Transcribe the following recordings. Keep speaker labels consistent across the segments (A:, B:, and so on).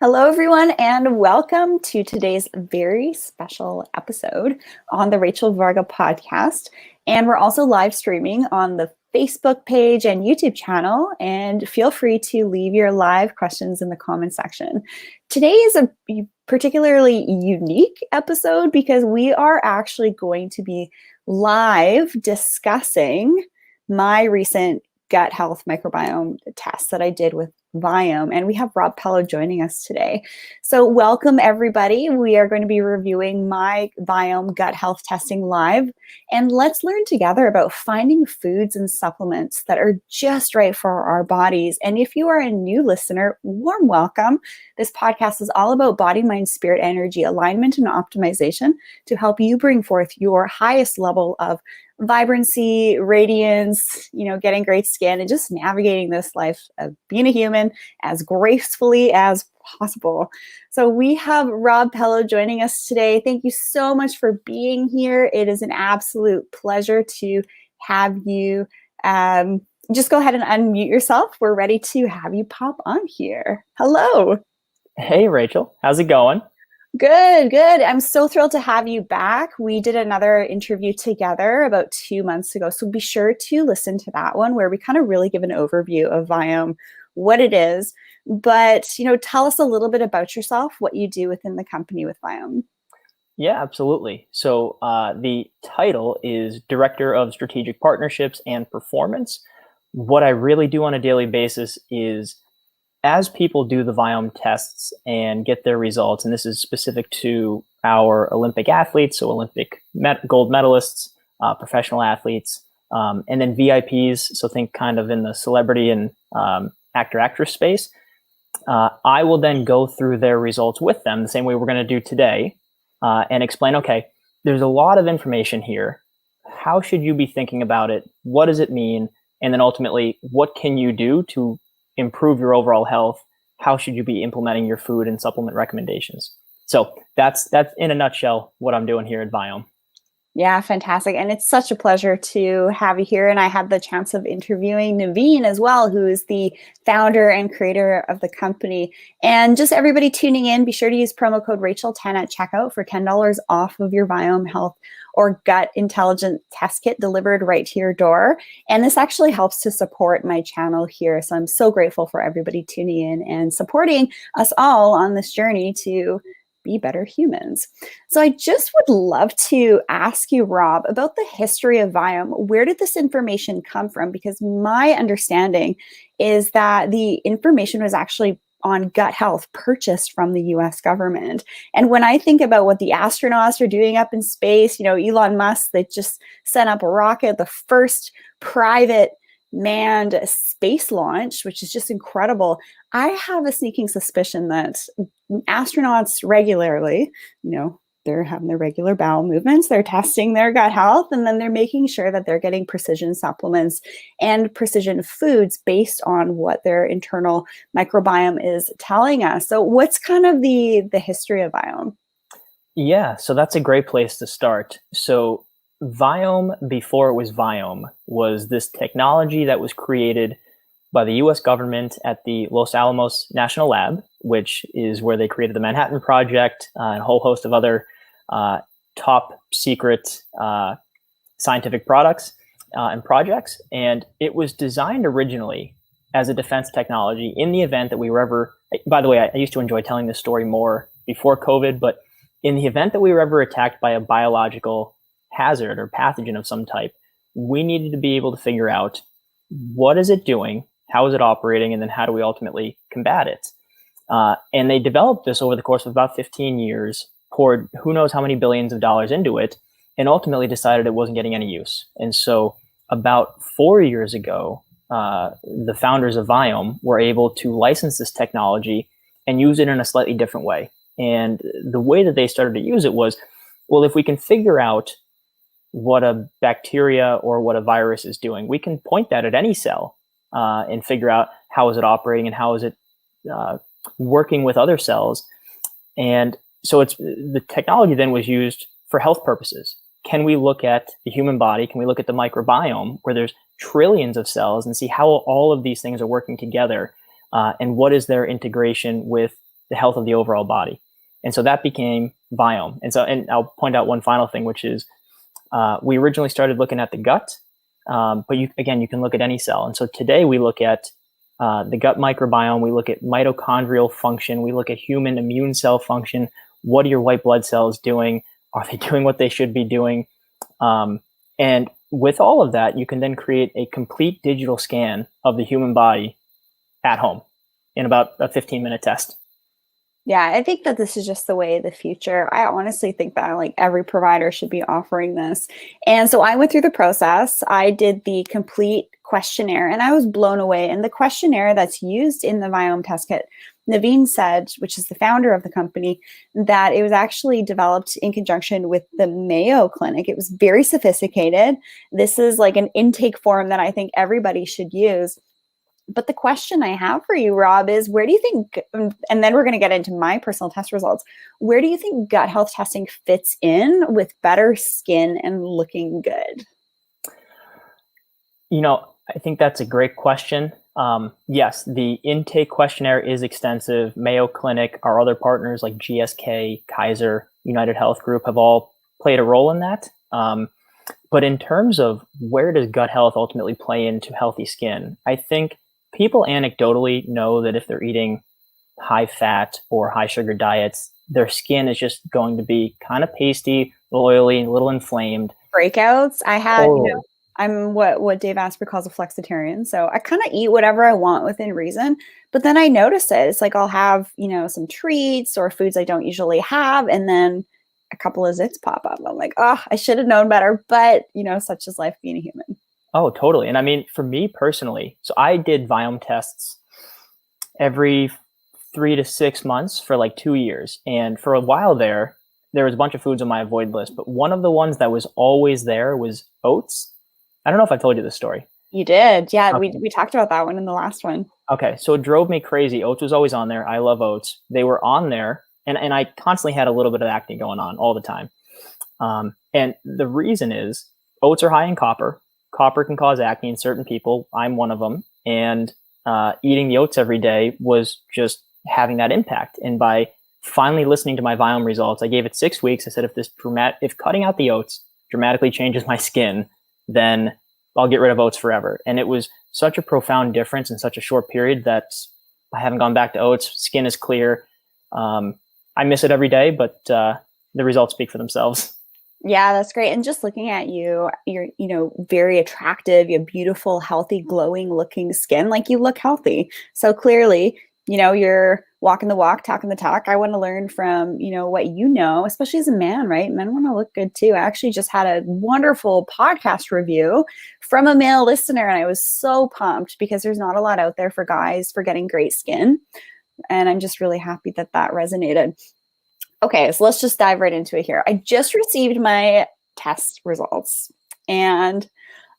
A: Hello, everyone, and welcome to today's very special episode on the Rachel Varga podcast. And we're also live streaming on the Facebook page and YouTube channel. And feel free to leave your live questions in the comment section. Today is a particularly unique episode because we are actually going to be live discussing my recent gut health microbiome test that I did with Viome, and we have Rob Pellow joining us today. So welcome everybody. We are going to be reviewing my Viome gut health testing live, and let's learn together about finding foods and supplements that are just right for our bodies. And if you are a new listener, warm welcome. This podcast is all about body, mind, spirit, energy, alignment, and optimization to help you bring forth your highest level of vibrancy, radiance, getting great skin, and just navigating this life of being a human as gracefully as possible. So we have Rob Pellow joining us today. Thank you so much for being here. It is an absolute pleasure to have you. Just go ahead and unmute yourself. We're ready to have you pop on here. Hello.
B: Hey, Rachel. How's it going?
A: Good. I'm so thrilled to have you back. We did another interview together about 2 months ago, so be sure to listen to that one where we kind of really give an overview of Viome, what it is. But, tell us a little bit about yourself, what you do within the company with Viome.
B: Yeah, absolutely. So the title is Director of Strategic Partnerships and Performance. What I really do on a daily basis is, as people do the Viome tests and get their results, and this is specific to our Olympic athletes, so Olympic gold medalists, professional athletes, and then VIPs, so think kind of in the celebrity and actor-actress space, I will then go through their results with them the same way we're going to do today and explain, okay, there's a lot of information here. How should you be thinking about it? What does it mean? And then ultimately, what can you do to improve your overall health? How should you be implementing your food and supplement recommendations? So that's in a nutshell what I'm doing here at Viome.
A: Yeah, fantastic. And it's such a pleasure to have you here. And I had the chance of interviewing Naveen as well, who is the founder and creator of the company. And just everybody tuning in, be sure to use promo code Rachel10 at checkout for $10 off of your Viome Health or Gut Intelligent Test Kit delivered right to your door. And this actually helps to support my channel here. So I'm so grateful for everybody tuning in and supporting us all on this journey to be better humans. So I just would love to ask you, Rob, about the history of Viome. Where did this information come from? Because my understanding is that the information was actually on gut health purchased from the US government. And when I think about what the astronauts are doing up in space, Elon Musk, they just sent up a rocket, the first private manned space launch, which is just incredible. I have a sneaking suspicion that astronauts regularly, they're having their regular bowel movements, they're testing their gut health, and then they're making sure that they're getting precision supplements and precision foods based on what their internal microbiome is telling us. So what's kind of the history of Viome?
B: Yeah, so that's a great place to start. So Viome, before it was Viome, was this technology that was created by the US government at the Los Alamos National Lab, which is where they created the Manhattan Project and a whole host of other top secret scientific products and projects. And it was designed originally as a defense technology in the event that we were ever, by the way, I used to enjoy telling this story more before COVID, but in the event that we were ever attacked by a biological hazard or pathogen of some type, we needed to be able to figure out what is it doing, how is it operating, and then how do we ultimately combat it. And they developed this over the course of about 15 years, poured who knows how many billions of dollars into it, and ultimately decided it wasn't getting any use. And so about 4 years ago, the founders of Viome were able to license this technology and use it in a slightly different way. And the way that they started to use it was, well, if we can figure out what a bacteria or what a virus is doing, we can point that at any cell and figure out how is it operating and how is it working with other cells. And so the technology then was used for health purposes. Can we look at the human body? Can we look at the microbiome where there's trillions of cells and see how all of these things are working together? And what is their integration with the health of the overall body. And so that became Viome. And I'll point out one final thing, which is we originally started looking at the gut, but you can look at any cell. And so today we look at the gut microbiome, we look at mitochondrial function, we look at human immune cell function. What are your white blood cells doing? Are they doing what they should be doing? And with all of that, you can then create a complete digital scan of the human body at home in about a 15-minute test.
A: Yeah, I think that this is just the way of the future. I honestly think that like every provider should be offering this. And so I went through the process. I did the complete questionnaire and I was blown away. And the questionnaire that's used in the Viome test kit, Naveen said, which is the founder of the company, that it was actually developed in conjunction with the Mayo Clinic. It was very sophisticated. This is like an intake form that I think everybody should use. But the question I have for you, Rob, is where do you think, and then we're going to get into my personal test results, where do you think gut health testing fits in with better skin and looking good?
B: I think that's a great question. Yes, the intake questionnaire is extensive. Mayo Clinic, our other partners like GSK, Kaiser, United Health Group have all played a role in that. But in terms of where does gut health ultimately play into healthy skin, I think people anecdotally know that if they're eating high fat or high sugar diets, their skin is just going to be kind of pasty, a little oily, a little inflamed.
A: Breakouts. I had,
B: Totally.
A: I'm what Dave Asprey calls a flexitarian. So I kind of eat whatever I want within reason, but then I notice it. It's like I'll have, some treats or foods I don't usually have. And then a couple of zits pop up. I'm like, oh, I should have known better. But, such is life being a human.
B: Oh, totally. And I mean, for me personally, so I did Viome tests every 3 to 6 months for like 2 years. And for a while there was a bunch of foods on my avoid list. But one of the ones that was always there was oats. I don't know if I told you this story.
A: You did. Yeah,
B: Okay.
A: we talked about that one in the last one.
B: Okay. So it drove me crazy. Oats was always on there. I love oats. They were on there. And I constantly had a little bit of acne going on all the time. And the reason is oats are high in copper. Copper can cause acne in certain people. I'm one of them. And eating the oats every day was just having that impact. And by finally listening to my Viome results, I gave it 6 weeks. I said, if cutting out the oats dramatically changes my skin, then I'll get rid of oats forever. And it was such a profound difference in such a short period that I haven't gone back to oats. Skin is clear. I miss it every day, but the results speak for themselves.
A: Yeah, that's great. And just looking at you, you're, very attractive. You have beautiful, healthy, glowing looking skin. Like you look healthy. So clearly, you're walking the walk, talking the talk. I want to learn from, what especially as a man, right? Men want to look good too. I actually just had a wonderful podcast review from a male listener. And I was so pumped because there's not a lot out there for guys for getting great skin. And I'm just really happy that resonated. Okay, so let's just dive right into it here. I just received my test results and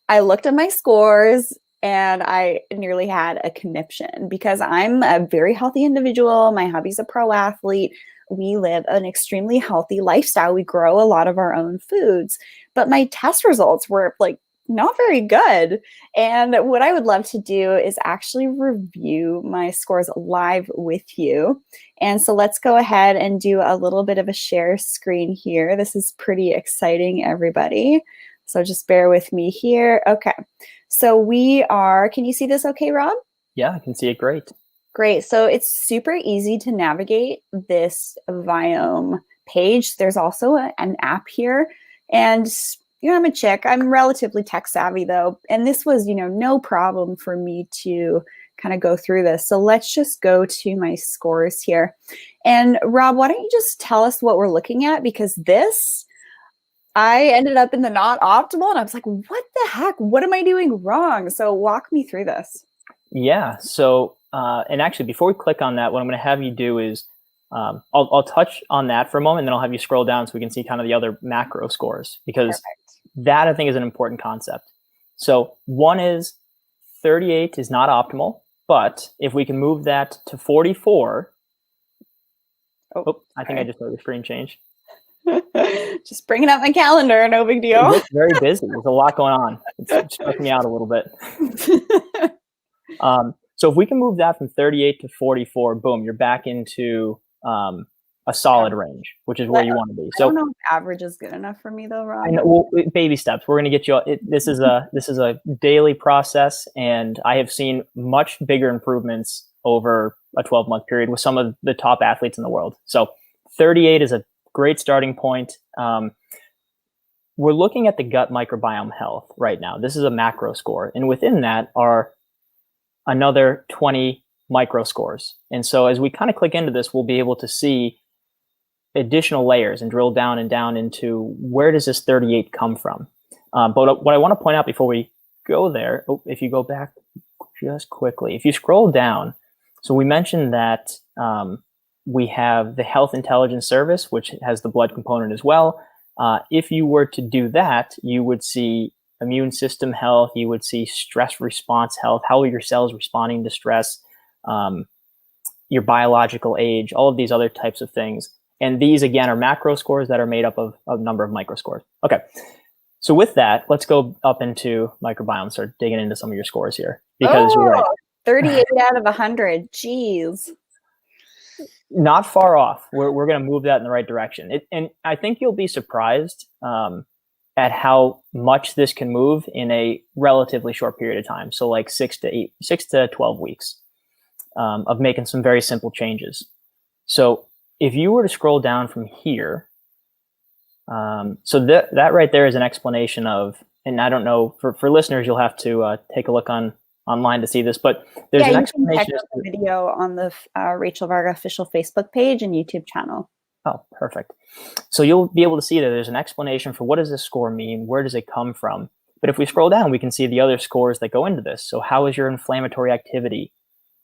A: I looked at my scores and I nearly had a conniption because I'm a very healthy individual. My hubby's a pro athlete. We live an extremely healthy lifestyle. We grow a lot of our own foods, but my test results were like not very good. And what I would love to do is actually review my scores live with you. And so let's go ahead and do a little bit of a share screen here. This is pretty exciting, everybody. So just bear with me here. Okay. So can you see this okay, Rob?
B: Yeah, I can see it great.
A: Great. So it's super easy to navigate this Viome page. There's also an app here. And I'm a chick. I'm relatively tech savvy though. And this was, no problem for me to kind of go through this. So let's just go to my scores here. And Rob, why don't you just tell us what we're looking at? Because I ended up in the not optimal and I was like, what the heck? What am I doing wrong? So walk me through this.
B: Yeah. So, and actually before we click on that, what I'm going to have you do is I'll touch on that for a moment, and then I'll have you scroll down so we can see kind of the other macro scores, because
A: Perfect.
B: That I think is an important concept. So one is 38 is not optimal, but if we can move that to 44, I think I just heard the screen change.
A: Just bringing up my calendar, no big deal.
B: It looks very busy. There's a lot going on. It's stressing me out a little bit. So if we can move that from 38 to 44, boom, you're back into a solid range, which is where you want to be.
A: So I don't know if average is good enough for me though, Rob.
B: I know, well, baby steps. We're going to get you. This is a daily process, and I have seen much bigger improvements over a 12-month period with some of the top athletes in the world. So 38 is a great starting point. We're looking at the gut microbiome health right now. This is a macro score, and within that are another 20 micro scores. And so as we kind of click into this, we'll be able to see additional layers and drill down and down into where does this 38 come from. But what I want to point out before we go there, if you go back just quickly, if you scroll down, so we mentioned that we have the Health Intelligence Service, which has the blood component as well. If you were to do that, you would see immune system health, you would see stress response health, how are your cells responding to stress, your biological age, all of these other types of things. And these, again, are macro scores that are made up of a number of micro scores. Okay, so with that, let's go up into microbiome, start digging into some of your scores here. Because you're right.
A: 38 out of 100, jeez.
B: Not far off. We're going to move that in the right direction. And I think you'll be surprised at how much this can move in a relatively short period of time. So like 6 to 12 weeks of making some very simple changes. So if you were to scroll down from here, so that right there is an explanation of, and I don't know, for listeners, you'll have to take a look online to see this, but there's an explanation.
A: You can check out the video on the Rachel Varga official Facebook page and YouTube channel.
B: Oh, perfect. So you'll be able to see that there's an explanation for what does this score mean? Where does it come from? But if we scroll down, we can see the other scores that go into this. So how is your inflammatory activity?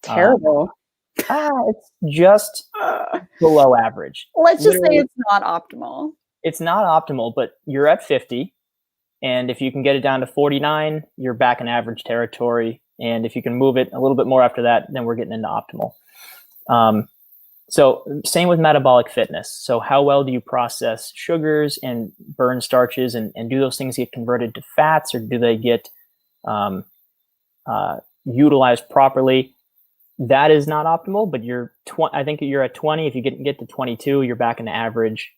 A: Terrible.
B: It's just below average.
A: Let's just say it's not optimal.
B: It's not optimal, but you're at 50. And if you can get it down to 49, you're back in average territory. And if you can move it a little bit more after that, then we're getting into optimal. So same with metabolic fitness. So how well do you process sugars and burn starches, and do those things get converted to fats, or do they get utilized properly? That is not optimal, but I think you're at 20. If you get to 22, you're back in average.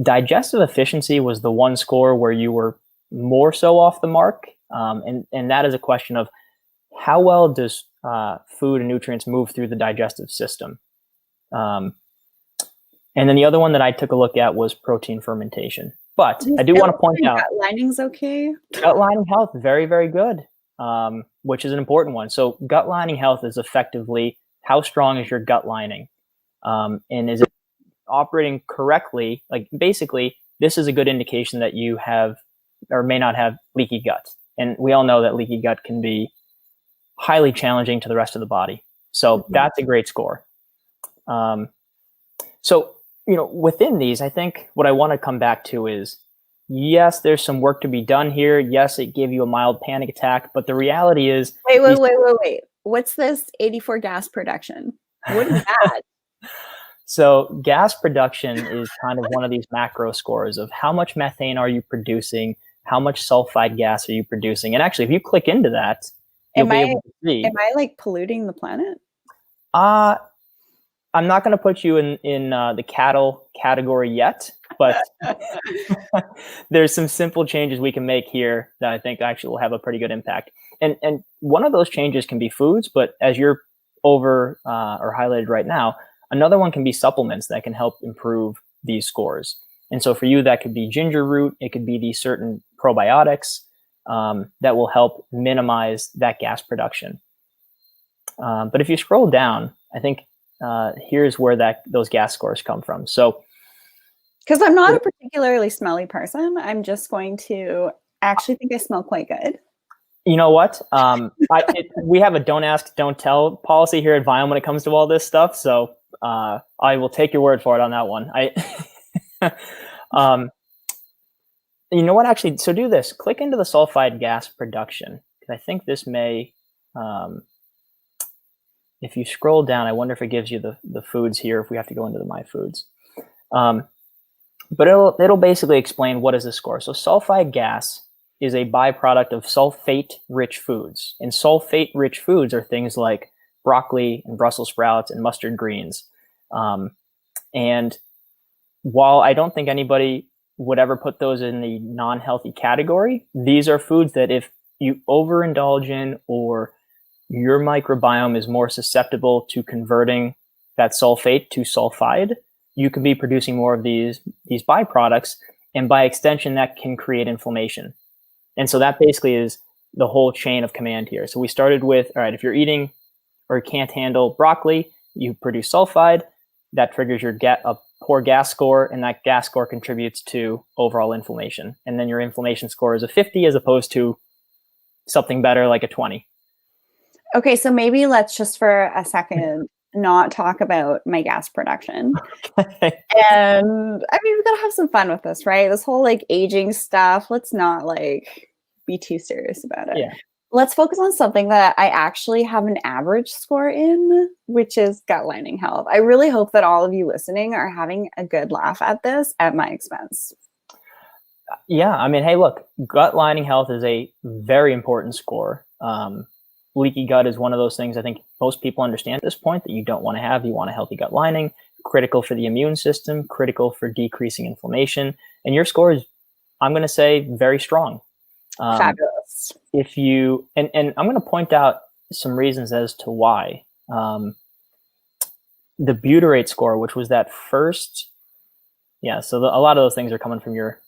B: Digestive efficiency was the one score where you were more so off the mark. And that is a question of how well does food and nutrients move through the digestive system. And then the other one that I took a look at was protein fermentation. But I do want to point out,
A: gut lining's okay.
B: Gut lining health, very, very good, which is an important one. So gut lining health is effectively how strong is your gut lining, and is it operating correctly? Like basically, this is a good indication that you have or may not have leaky gut. And we all know that leaky gut can be highly challenging to the rest of the body. So that's a great score. So, within these, I think what I want to come back to is, yes, there's some work to be done here. Yes, it gave you a mild panic attack, but the reality is...
A: Wait. What's this 84 gas production? What is that?
B: So gas production is kind of one of these macro scores of how much methane are you producing, how much sulfide gas are you producing. And actually, if you click into that, you'll be able to see.
A: Am I like polluting the planet?
B: I'm not going to put you in the cattle category yet, but there's some simple changes we can make here that I think actually will have a pretty good impact. And one of those changes can be foods, but as you're over or highlighted right now, another one can be supplements that can help improve these scores. And so for you, that could be ginger root. It could be these certain probiotics that will help minimize that gas production. But if you scroll down, I think here's where those gas scores come from. So,
A: because I'm not a particularly smelly person, I'm just going to actually think I smell quite good.
B: You know what? We have a don't ask, don't tell policy here at Viome when it comes to all this stuff. So I will take your word for it on that one. You know what? Actually, so do this. Click into the sulfide gas production, because I think this may. If you scroll down, I wonder if it gives you the foods here. If we have to go into the My Foods, but it'll basically explain what is the score. So sulfide gas is a byproduct of sulfate-rich foods. And sulfate-rich foods are things like broccoli and Brussels sprouts and mustard greens. And while I don't think anybody would ever put those in the non-healthy category, these are foods that if you overindulge in, or your microbiome is more susceptible to converting that sulfate to sulfide, you could be producing more of these byproducts. And by extension, that can create inflammation. And so that basically is the whole chain of command here. So we started with, all right, if you're eating or can't handle broccoli, you produce sulfide. That triggers a poor gas score, and that gas score contributes to overall inflammation. And then your inflammation score is a 50 as opposed to something better like a 20.
A: Okay, so maybe let's just for a second not talk about my gas production.
B: Okay.
A: And I mean, we gotta have some fun with this, right? This whole like aging stuff, let's not like be too serious about it.
B: Yeah.
A: Let's focus on something that I actually have an average score in, which is gut lining health. I really hope that all of you listening are having a good laugh at this at my expense.
B: Yeah, I mean, hey, look, gut lining health is a very important score. Leaky gut is one of those things I think most people understand at this point that you don't want to have. You want a healthy gut lining, critical for the immune system, critical for decreasing inflammation. And your score is, I'm going to say, very strong.
A: Fabulous.
B: If you, and I'm going to point out some reasons as to why. The butyrate score, which was that first, so a lot of those things are coming from your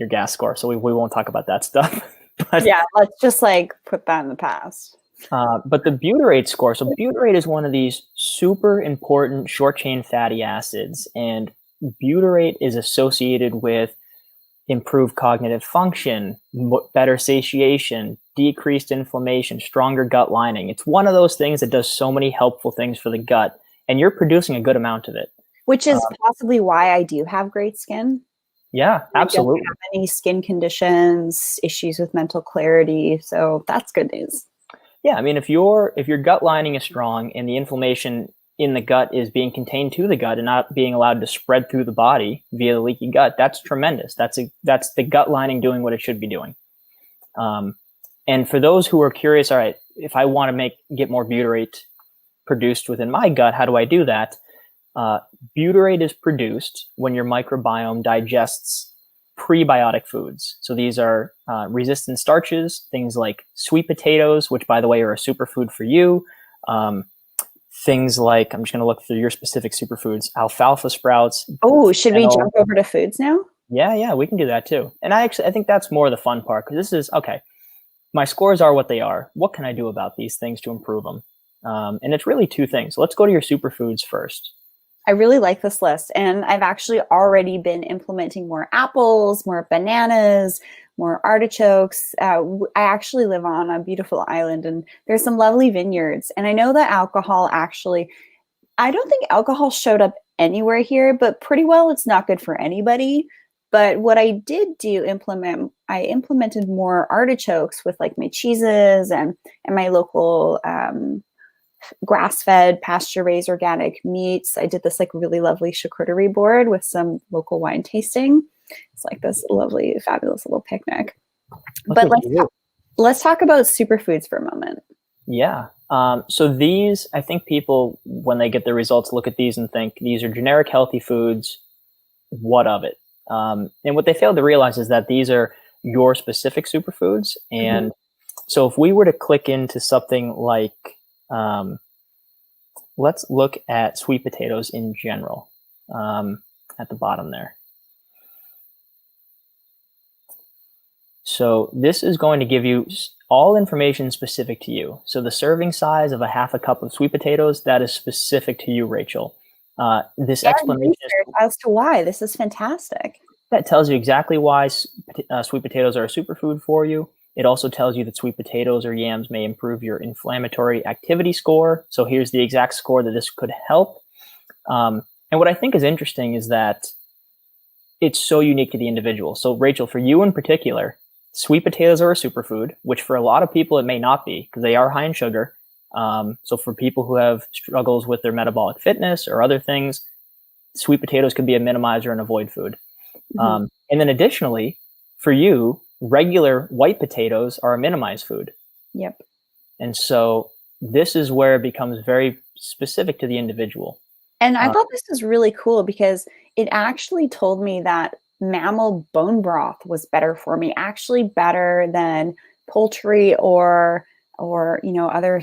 B: gas score. So we won't talk about that stuff. But,
A: yeah, let's just like put that in the past.
B: But the butyrate score, so butyrate is one of these super important short chain fatty acids, and butyrate is associated with improved cognitive function, better satiation, decreased inflammation, stronger gut lining. It's one of those things that does so many helpful things for the gut, and you're producing a good amount of it.
A: Which is possibly why I do have great skin.
B: Yeah, absolutely.
A: I don't have any skin conditions, issues with mental clarity, so that's good news.
B: Yeah, I mean, if your gut lining is strong and the inflammation in the gut is being contained to the gut and not being allowed to spread through the body via the leaky gut, that's tremendous. That's the gut lining doing what it should be doing. And for those who are curious, all right, if I want to get more butyrate produced within my gut, how do I do that? Butyrate is produced when your microbiome digests prebiotic foods. So these are resistant starches, things like sweet potatoes, which, by the way, are a superfood for you. Things like, I'm just going to look through your specific superfoods, alfalfa sprouts.
A: Oh, should we jump over to foods now?
B: Yeah, we can do that too. And I think that's more the fun part, because this is, okay, my scores are what they are. What can I do about these things to improve them? And it's really two things. So let's go to your superfoods first.
A: I really like this list, and I've actually already been implementing more apples, more bananas, more artichokes. I actually live on a beautiful island, and there's some lovely vineyards. And I know that alcohol actually, I don't think alcohol showed up anywhere here, but pretty well it's not good for anybody. But what I did I implemented more artichokes with like my cheeses and my local grass-fed, pasture-raised organic meats. I did this like really lovely charcuterie board with some local wine tasting. It's like this lovely, fabulous little picnic. But let's talk about superfoods for a moment. Yeah.
B: So these, I think people, when they get the results, look at these and think these are generic healthy foods. What of it? And what they fail to realize is that these are your specific superfoods. And so if we were to click into something like, let's look at sweet potatoes in general, at the bottom there. So this is going to give you all information specific to you. So the serving size of a half a cup of sweet potatoes, that is specific to you, Rachel. This explanation
A: as to why this is fantastic.
B: That tells you exactly why sweet potatoes are a superfood for you. It also tells you that sweet potatoes or yams may improve your inflammatory activity score. So here's the exact score that this could help. And what I think is interesting is that it's so unique to the individual. So Rachel, for you in particular, sweet potatoes are a superfood, which for a lot of people it may not be because they are high in sugar. So for people who have struggles with their metabolic fitness or other things, sweet potatoes could be a minimizer and avoid food. And then additionally, for you, regular white potatoes are a minimized food.
A: Yep.
B: And so this is where it becomes very specific to the individual.
A: And I thought this was really cool because it actually told me that mammal bone broth was better for me, actually better than poultry or other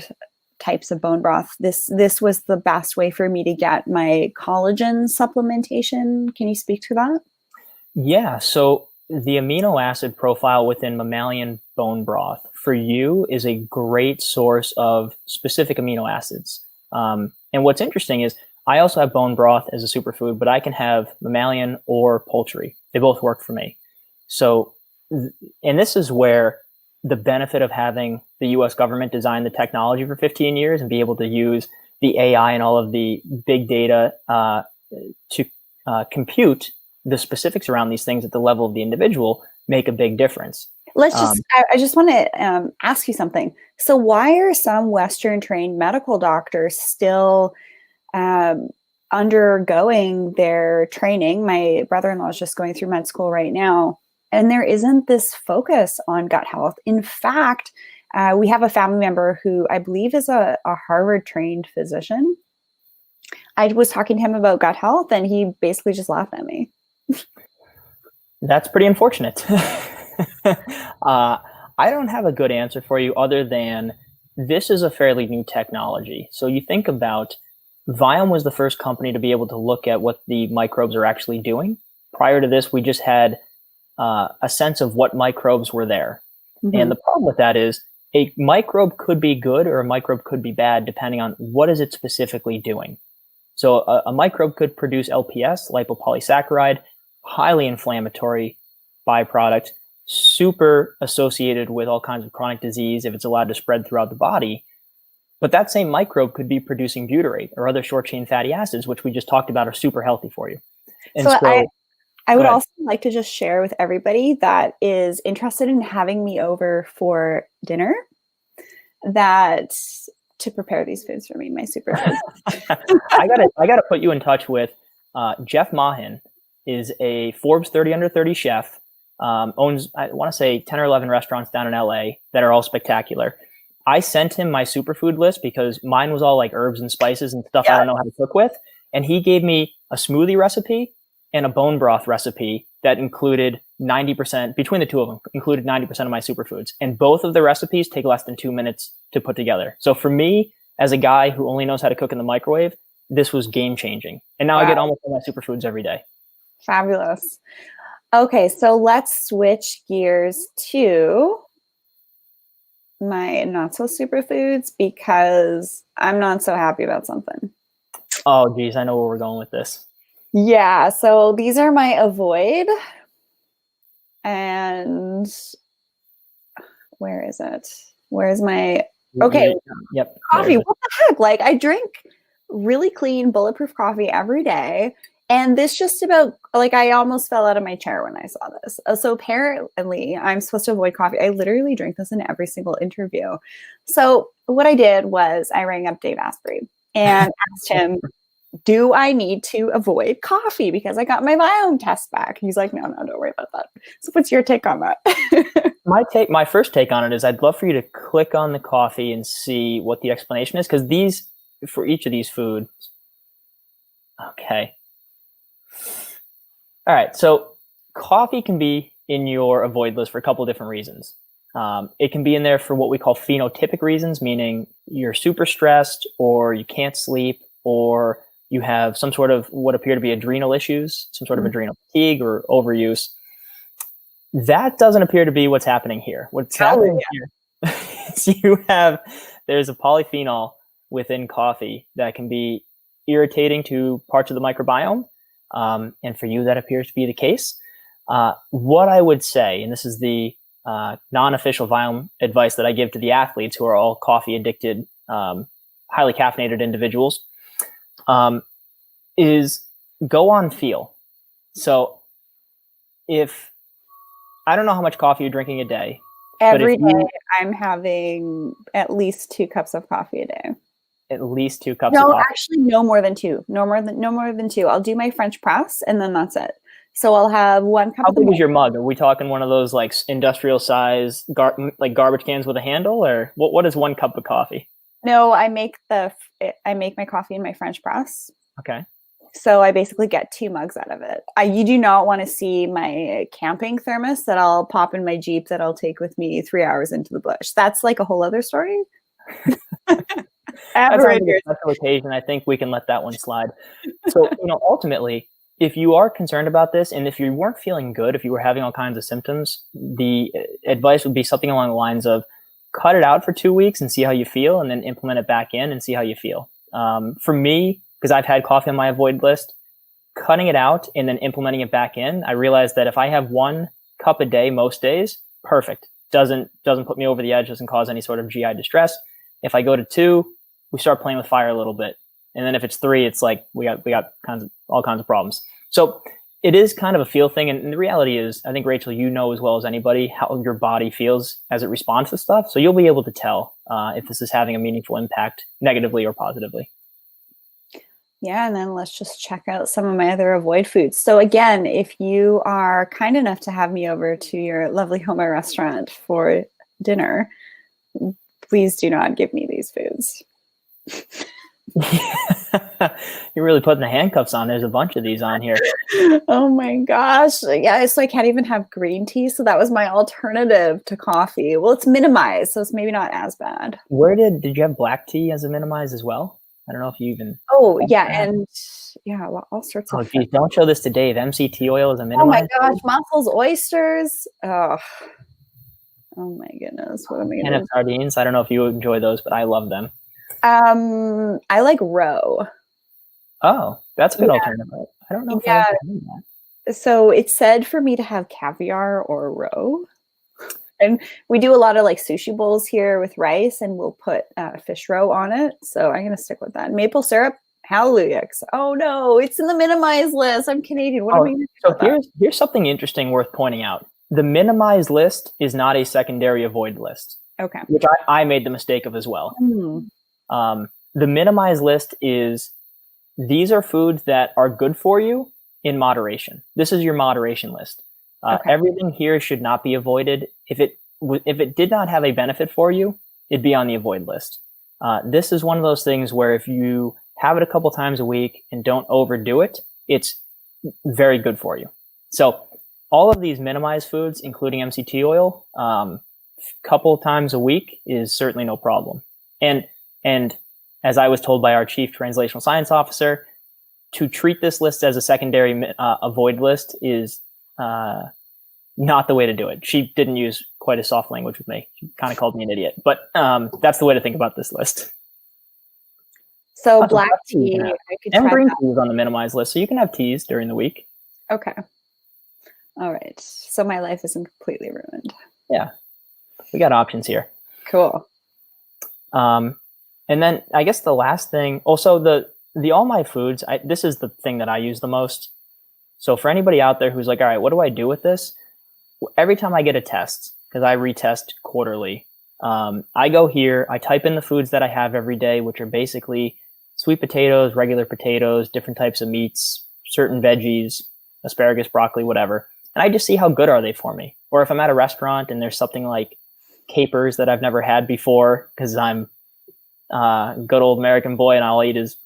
A: types of bone broth. This was the best way for me to get my collagen supplementation. Can you speak to that?
B: Yeah, so the amino acid profile within mammalian bone broth for you is a great source of specific amino acids. And what's interesting is I also have bone broth as a superfood, but I can have mammalian or poultry. They both work for me. So, and this is where the benefit of having the US government design the technology for 15 years and be able to use the AI and all of the big data to compute the specifics around these things at the level of the individual make a big difference.
A: I just want to ask you something. So why are some Western trained medical doctors still undergoing their training? My brother-in-law is just going through med school right now, and there isn't this focus on gut health. In fact, we have a family member who I believe is a Harvard trained physician. I was talking to him about gut health and he basically just laughed at me.
B: That's pretty unfortunate. I don't have a good answer for you other than this is a fairly new technology. So you think about Viome was the first company to be able to look at what the microbes are actually doing. Prior to this, we just had a sense of what microbes were there. Mm-hmm. And the problem with that is a microbe could be good or a microbe could be bad depending on what is it specifically doing. So a microbe could produce LPS, lipopolysaccharide, highly inflammatory byproduct, super associated with all kinds of chronic disease if it's allowed to spread throughout the body. But that same microbe could be producing butyrate or other short-chain fatty acids, which we just talked about are super healthy for you. And
A: so I would also like to just share with everybody that is interested in having me over for dinner that to prepare these foods for me, my superfoods.
B: I gotta put you in touch with Jeff Mahin. Is a Forbes 30 under 30 chef, owns, I want to say 10 or 11 restaurants down in LA that are all spectacular. I sent him my superfood list because mine was all like herbs and spices and stuff I don't know how to cook with. And he gave me a smoothie recipe and a bone broth recipe that included 90%, between the two of them, included 90% of my superfoods. And both of the recipes take less than 2 minutes to put together. So for me, as a guy who only knows how to cook in the microwave, this was game changing. And now I get almost all my superfoods every day.
A: Fabulous. Okay, so let's switch gears to my not so superfoods because I'm not so happy about something.
B: Oh, geez, I know where we're going with this.
A: Yeah, so these are my avoid. And where is it? Where's my, okay.
B: Yep.
A: Coffee, what the heck? Like I drink really clean, bulletproof coffee every day. And this just about, like, I almost fell out of my chair when I saw this. So apparently I'm supposed to avoid coffee. I literally drink this in every single interview. So what I did was I rang up Dave Asprey and asked him, do I need to avoid coffee? Because I got my Viome test back. He's like, no, don't worry about that. So what's your take on that?
B: My first take on it is I'd love for you to click on the coffee and see what the explanation is. Because for each of these foods, okay. All right, so coffee can be in your avoid list for a couple of different reasons. It can be in there for what we call phenotypic reasons, meaning you're super stressed or you can't sleep or you have some sort of what appear to be adrenal issues, some sort of adrenal fatigue or overuse. That doesn't appear to be what's happening here. What's happening here is there's a polyphenol within coffee that can be irritating to parts of the microbiome. And for you, that appears to be the case. What I would say, and this is the non-official Viome advice that I give to the athletes who are all coffee addicted, highly caffeinated individuals, is go on feel. So I don't know how much coffee you're drinking a day.
A: Every day I'm having at least 2 cups of coffee a day.
B: At least 2 cups of coffee.
A: No, actually no more than 2. No more than 2. I'll do my French press and then that's it. So I'll have 1 cup
B: How
A: of the
B: big
A: milk.
B: is your mug? Are we talking one of those like industrial size like garbage cans with a handle, or what is 1 cup of coffee?
A: No, I make my coffee in my French press.
B: Okay.
A: So I basically get 2 mugs out of it. You do not want to see my camping thermos that I'll pop in my Jeep that I'll take with me 3 hours into the bush. That's like a whole other story.
B: That sounds like a special occasion. I think we can let that one slide. So, ultimately, if you are concerned about this, and if you weren't feeling good, if you were having all kinds of symptoms, the advice would be something along the lines of cut it out for 2 weeks and see how you feel, and then implement it back in and see how you feel. For me, because I've had coffee on my avoid list, cutting it out and then implementing it back in, I realized that if I have 1 cup a day most days, perfect. Doesn't put me over the edge, doesn't cause any sort of GI distress. If I go to 2, we start playing with fire a little bit. And then if it's 3, it's like we got all kinds of problems. So it is kind of a feel thing. And the reality is, I think, Rachel, you know as well as anybody how your body feels as it responds to stuff. So you'll be able to tell if this is having a meaningful impact negatively or positively.
A: Yeah, and then let's just check out some of my other avoid foods. So again, if you are kind enough to have me over to your lovely home restaurant for dinner, please do not give me these foods.
B: You're really putting the handcuffs on. There's a bunch of these on here.
A: Oh my gosh. Yeah, so I can't even have green tea. So that was my alternative to coffee. Well, it's minimized, so it's maybe not as bad.
B: Did you have black tea as a minimized as well? I don't know if you even.
A: Oh, yeah. And yeah, well, all sorts of.
B: Geez, don't show this to Dave. MCT oil is a minimized.
A: Oh my gosh, mussels, oysters. Oh my goodness. What am I
B: And sardines. I don't know if you enjoy those, but I love them.
A: I like roe.
B: Oh, that's a good alternative. I don't know if I ever heard that.
A: So it said for me to have caviar or roe. And we do a lot of like sushi bowls here with rice, and we'll put fish roe on it. So I'm going to stick with that. Maple syrup, hallelujah. Oh no, it's in the minimized list. I'm Canadian. What am I going to do?
B: So here's something interesting worth pointing out. The minimized list is not a secondary avoid list.
A: Okay.
B: Which I made the mistake of as well. The minimized list is, these are foods that are good for you in moderation. This is your moderation list. Everything here should not be avoided. If it did not have a benefit for you, it'd be on the avoid list. This is one of those things where if you have it a couple times a week and don't overdo it, it's very good for you. So all of these minimized foods, including MCT oil, couple times a week is certainly no problem. And as I was told by our chief translational science officer, to treat this list as a secondary avoid list is not the way to do it. She didn't use quite a soft language with me. She kind of called me an idiot, but that's the way to think about this list.
A: So black tea,
B: and green tea is on the minimized list, so you can have teas during the week.
A: Okay. All right. So my life isn't completely ruined.
B: Yeah, we got options here.
A: Cool.
B: And then I guess the last thing, also the All My Foods, this is the thing that I use the most. So for anybody out there who's like, all right, what do I do with this? Every time I get a test, because I retest quarterly, I go here, I type in the foods that I have every day, which are basically sweet potatoes, regular potatoes, different types of meats, certain veggies, asparagus, broccoli, whatever. And I just see how good are they for me. Or if I'm at a restaurant and there's something like capers that I've never had before, because I'm good old American boy and all I eat is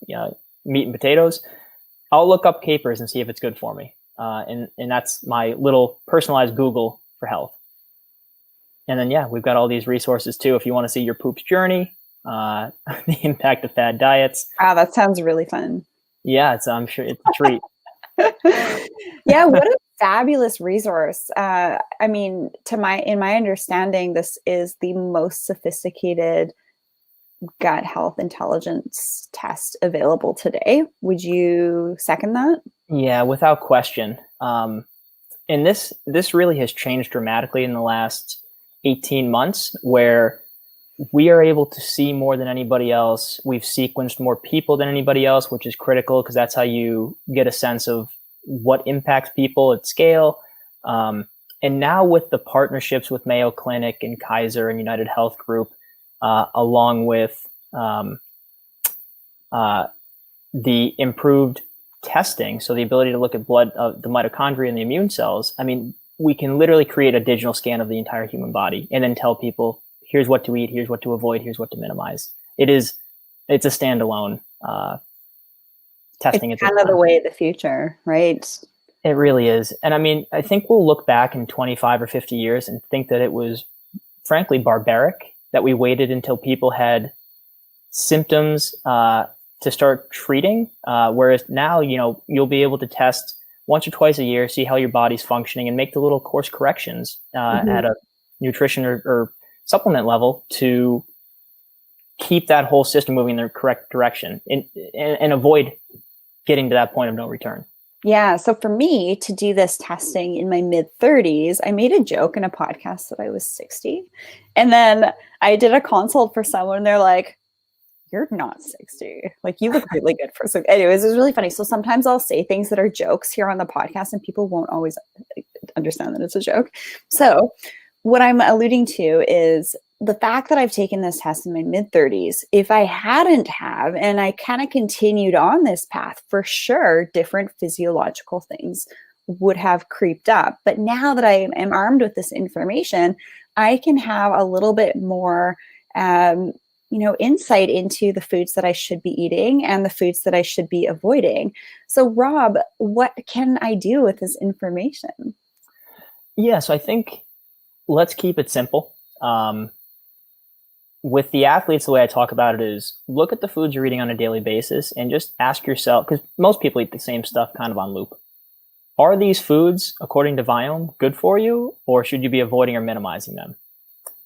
B: meat and potatoes, I'll look up capers and see if it's good for me. And that's my little personalized Google for health. And then, we've got all these resources too. If you want to see your poop's journey, the impact of fad diets.
A: Wow, that sounds really fun.
B: Yeah, I'm sure it's a treat.
A: Yeah, what a fabulous resource. I mean, in my understanding, this is the most sophisticated gut health intelligence test available today. Would you second that?
B: Yeah, without question. And this really has changed dramatically in the last 18 months, where we are able to see more than anybody else. We've sequenced more people than anybody else, which is critical because that's how you get a sense of what impacts people at scale. And now with the partnerships with Mayo Clinic and Kaiser and United Health Group, along with the improved testing, so the ability to look at blood, the mitochondria and the immune cells, I mean, we can literally create a digital scan of the entire human body and then tell people, here's what to eat, here's what to avoid, here's what to minimize. It's a standalone testing.
A: It's kind of the way of the future, right?
B: It really is. And I mean, I think we'll look back in 25 or 50 years and think that it was frankly barbaric that we waited until people had symptoms to start treating. Whereas now, you'll be able to test once or twice a year, see how your body's functioning, and make the little course corrections at a nutrition or supplement level to keep that whole system moving in the correct direction and avoid getting to that point of no return.
A: Yeah. So for me to do this testing in my mid-30s, I made a joke in a podcast that I was 60. And then I did a consult for someone and they're like, you're not 60. Like, you look really good for. So anyways, it was really funny. So sometimes I'll say things that are jokes here on the podcast and people won't always understand that it's a joke. So what I'm alluding to is the fact that I've taken this test in my mid-30s. If I hadn't have, and I kind of continued on this path, for sure, different physiological things would have creeped up. But now that I am armed with this information, I can have a little bit more insight into the foods that I should be eating and the foods that I should be avoiding. So Rob, what can I do with this information?
B: Yeah, so I think let's keep it simple. With the athletes, the way I talk about it is look at the foods you're eating on a daily basis and just ask yourself, because most people eat the same stuff kind of on loop. Are these foods, according to Viome, good for you, or should you be avoiding or minimizing them?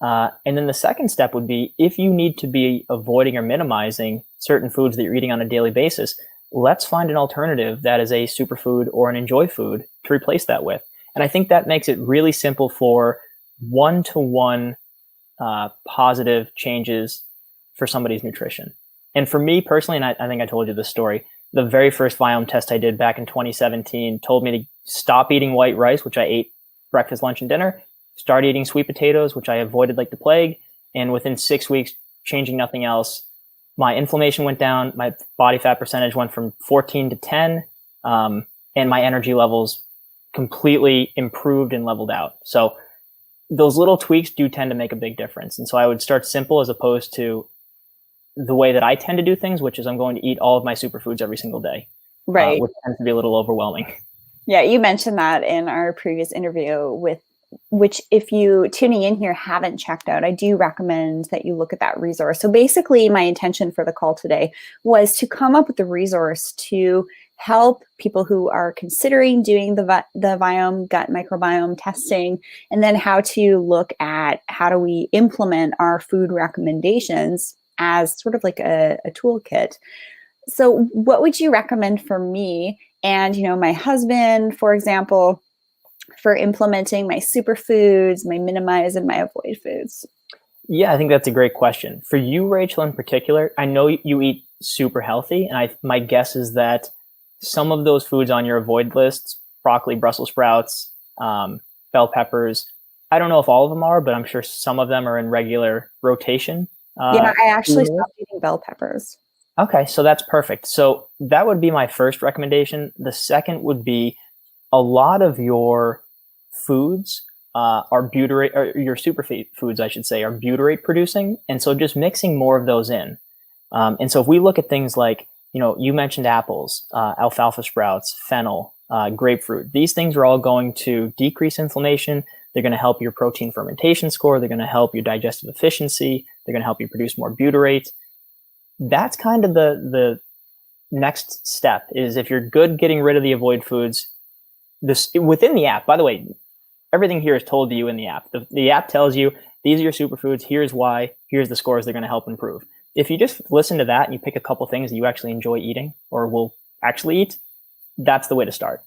B: And then the second step would be, if you need to be avoiding or minimizing certain foods that you're eating on a daily basis, let's find an alternative that is a superfood or an enjoy food to replace that with. And I think that makes it really simple for one-to-one positive changes for somebody's nutrition. And for me personally, and I think I told you this story, the very first Viome test I did back in 2017 told me to stop eating white rice, which I ate breakfast, lunch, and dinner, start eating sweet potatoes, which I avoided like the plague. And within 6 weeks, changing nothing else, my inflammation went down, my body fat percentage went from 14 to 10, and my energy levels completely improved and leveled out. So those little tweaks do tend to make a big difference. And so I would start simple as opposed to the way that I tend to do things, which is I'm going to eat all of my superfoods every single day,
A: right?
B: Which tends to be a little overwhelming.
A: Yeah, you mentioned that in our previous interview which if you tuning in here haven't checked out, I do recommend that you look at that resource. So basically my intention for the call today was to come up with a resource to help people who are considering doing the Viome gut microbiome testing, and then how to look at how do we implement our food recommendations as sort of like a toolkit. So what would you recommend for me and, my husband, for example, for implementing my superfoods, my minimize, and my avoid foods?
B: Yeah, I think that's a great question. For you, Rachel, in particular, I know you eat super healthy, and my guess is that some of those foods on your avoid lists, broccoli, Brussels sprouts, bell peppers, I don't know if all of them are, but I'm sure some of them are in regular rotation.
A: Yeah, I actually stopped eating bell peppers.
B: Okay, so that's perfect. So that would be my first recommendation. The second would be a lot of your foods are butyrate, or your superfoods, I should say, are butyrate producing. And so just mixing more of those in. And so if we look at things like, you mentioned apples, alfalfa sprouts, fennel, grapefruit, these things are all going to decrease inflammation. They're going to help your protein fermentation score. They're going to help your digestive efficiency. They're going to help you produce more butyrate. That's kind of the next step, is if you're good getting rid of the avoid foods, this within the app, by the way, everything here is told to you in the app. The app tells you, these are your superfoods. Here's why. Here's the scores they're going to help improve. If you just listen to that and you pick a couple things that you actually enjoy eating or will actually eat, that's the way to start.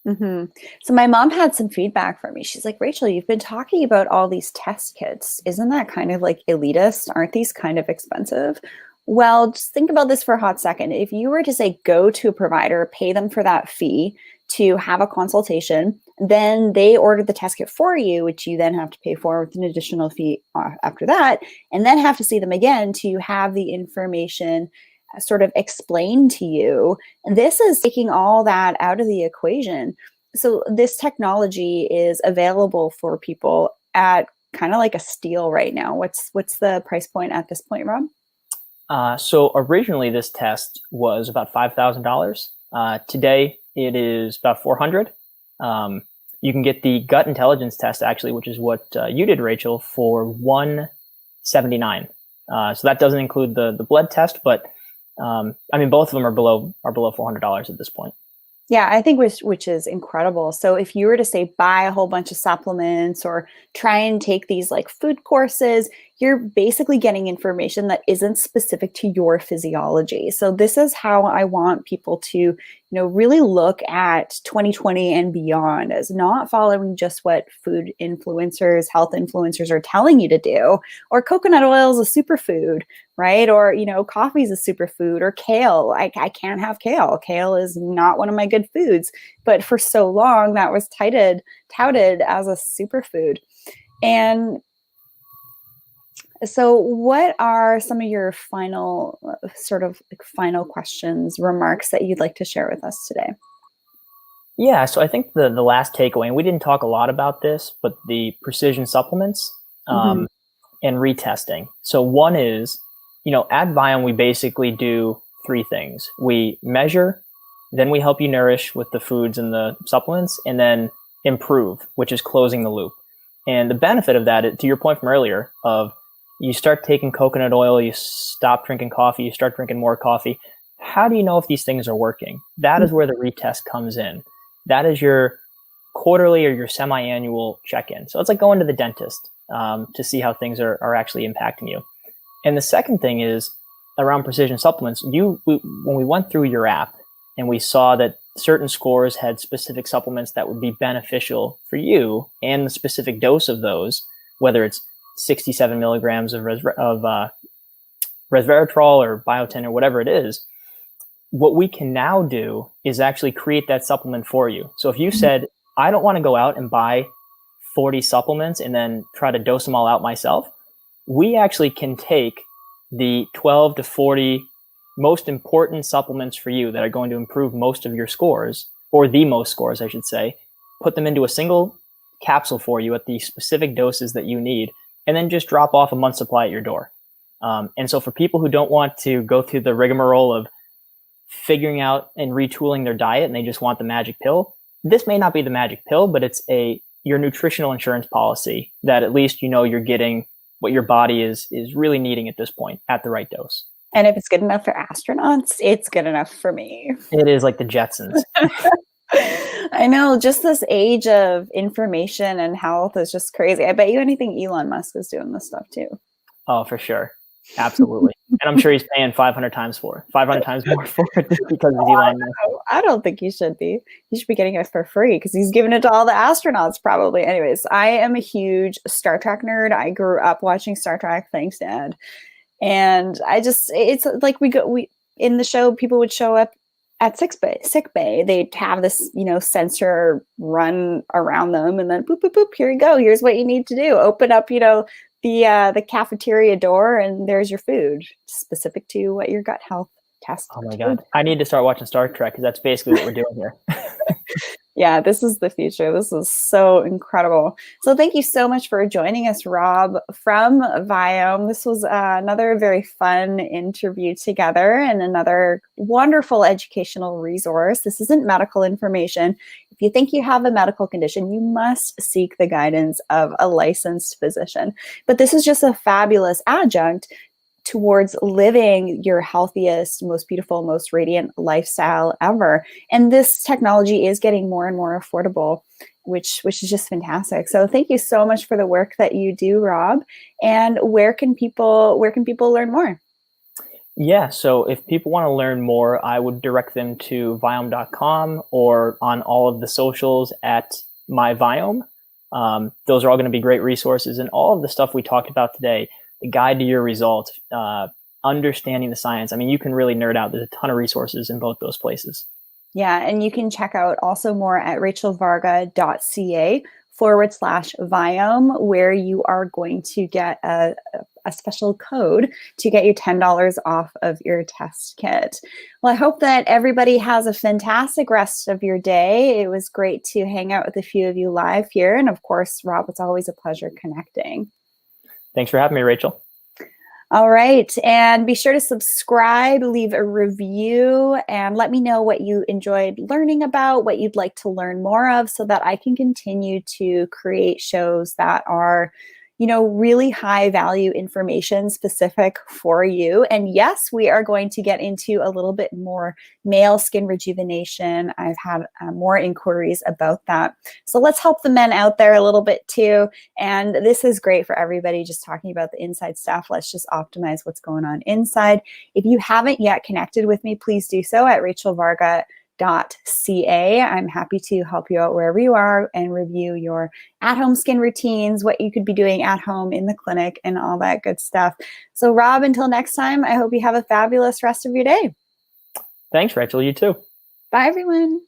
A: Mm-hmm. So my mom had some feedback for me. She's like, Rachel, you've been talking about all these test kits. Isn't that kind of like elitist? Aren't these kind of expensive? Well, just think about this for a hot second. If you were to say, go to a provider, pay them for that fee to have a consultation, then they order the test kit for you, which you then have to pay for with an additional fee after that, and then have to see them again to have the information sort of explained to you. This is taking all that out of the equation. So this technology is available for people at kind of like a steal right now. What's the price point at this point, Rob?
B: So originally this test was about $5,000. Today it is about $400. You can get the gut intelligence test actually, which is what you did, Rachel, for $179. So that doesn't include the blood test, but I mean both of them are below $400 at this point.
A: Yeah, I think which is incredible. So if you were to say buy a whole bunch of supplements or try and take these like food courses, you're basically getting information that isn't specific to your physiology. So this is how I want people to, really look at 2020 and beyond as not following just what food influencers, health influencers are telling you to do, or coconut oil is a superfood, right? Or, coffee is a superfood, or kale. I can't have kale. Kale is not one of my good foods. But for so long, that was touted as a superfood. And so what are some of your final questions, remarks that you'd like to share with us today?
B: Yeah, so I think the last takeaway, and we didn't talk a lot about this, but the precision supplements and retesting. So one is, at Viome, we basically do three things. We measure, then we help you nourish with the foods and the supplements, and then improve, which is closing the loop. And the benefit of that, to your point from earlier, of you start taking coconut oil, you stop drinking coffee, you start drinking more coffee. How do you know if these things are working? That is where the retest comes in. That is your quarterly or your semi-annual check-in. So it's like going to the dentist to see how things are actually impacting you. And the second thing is around precision supplements. When we went through your app and we saw that certain scores had specific supplements that would be beneficial for you and the specific dose of those, whether it's 67 milligrams of resveratrol or biotin or whatever it is, what we can now do is actually create that supplement for you. So if you said, I don't want to go out and buy 40 supplements and then try to dose them all out myself, we actually can take the 12 to 40 most important supplements for you that are going to improve most of your scores, or the most scores, I should say, put them into a single capsule for you at the specific doses that you need, and then just drop off a month's supply at your door. And so for people who don't want to go through the rigmarole of figuring out and retooling their diet and they just want the magic pill, this may not be the magic pill, but it's your nutritional insurance policy that at least you're getting what your body is really needing at this point at the right dose.
A: And if it's good enough for astronauts, it's good enough for me.
B: It is like the Jetsons.
A: I know, just this age of information and health is just crazy. I bet you anything Elon Musk is doing this stuff too.
B: Oh, for sure. Absolutely. And I'm sure he's paying 500 times more for it because of Elon Musk.
A: I don't think he should be. He should be getting it for free because he's giving it to all the astronauts probably. Anyways, I am a huge Star Trek nerd. I grew up watching Star Trek. Thanks, Dad. And it's like we in the show, people would show up at sick bay. They'd have this, sensor run around them and then boop, boop, boop, here you go. Here's what you need to do. Open up, the cafeteria door and there's your food specific to what your gut health test.
B: Oh my God. I need to start watching Star Trek because that's basically what we're doing here.
A: Yeah, this is the future. This is so incredible. So thank you so much for joining us, Rob, from Viome. This was another very fun interview together and another wonderful educational resource. This isn't medical information. If you think you have a medical condition, you must seek the guidance of a licensed physician. But this is just a fabulous adjunct towards living your healthiest, most beautiful, most radiant lifestyle ever. And this technology is getting more and more affordable, which is just fantastic. So thank you so much for the work that you do, Rob. And where can people learn more?
B: Yeah, so if people want to learn more, I would direct them to Viome.com or on all of the socials at myviome. Those are all going to be great resources, and all of the stuff we talked about today, the guide to your results, understanding the science. I mean, you can really nerd out. There's a ton of resources in both those places.
A: Yeah, and you can check out also more at RachelVarga.ca /Viome, where you are going to get a a special code to get you $10 off of your test kit. Well, I hope that everybody has a fantastic rest of your day. It was great to hang out with a few of you live here. And of course, Rob, it's always a pleasure connecting.
B: Thanks for having me, Rachel.
A: All right. And be sure to subscribe, leave a review, and let me know what you enjoyed learning about, what you'd like to learn more of, so that I can continue to create shows that are, really high value information specific for you. And yes, we are going to get into a little bit more male skin rejuvenation. I've had more inquiries about that. So let's help the men out there a little bit too. And this is great for everybody, just talking about the inside stuff. Let's just optimize what's going on inside. If you haven't yet connected with me, please do so at RachelVarga.ca. I'm happy to help you out wherever you are and review your at-home skin routines, what you could be doing at home, in the clinic, and all that good stuff. So Rob, until next time, I hope you have a fabulous rest of your day.
B: Thanks, Rachel. You too.
A: Bye, everyone.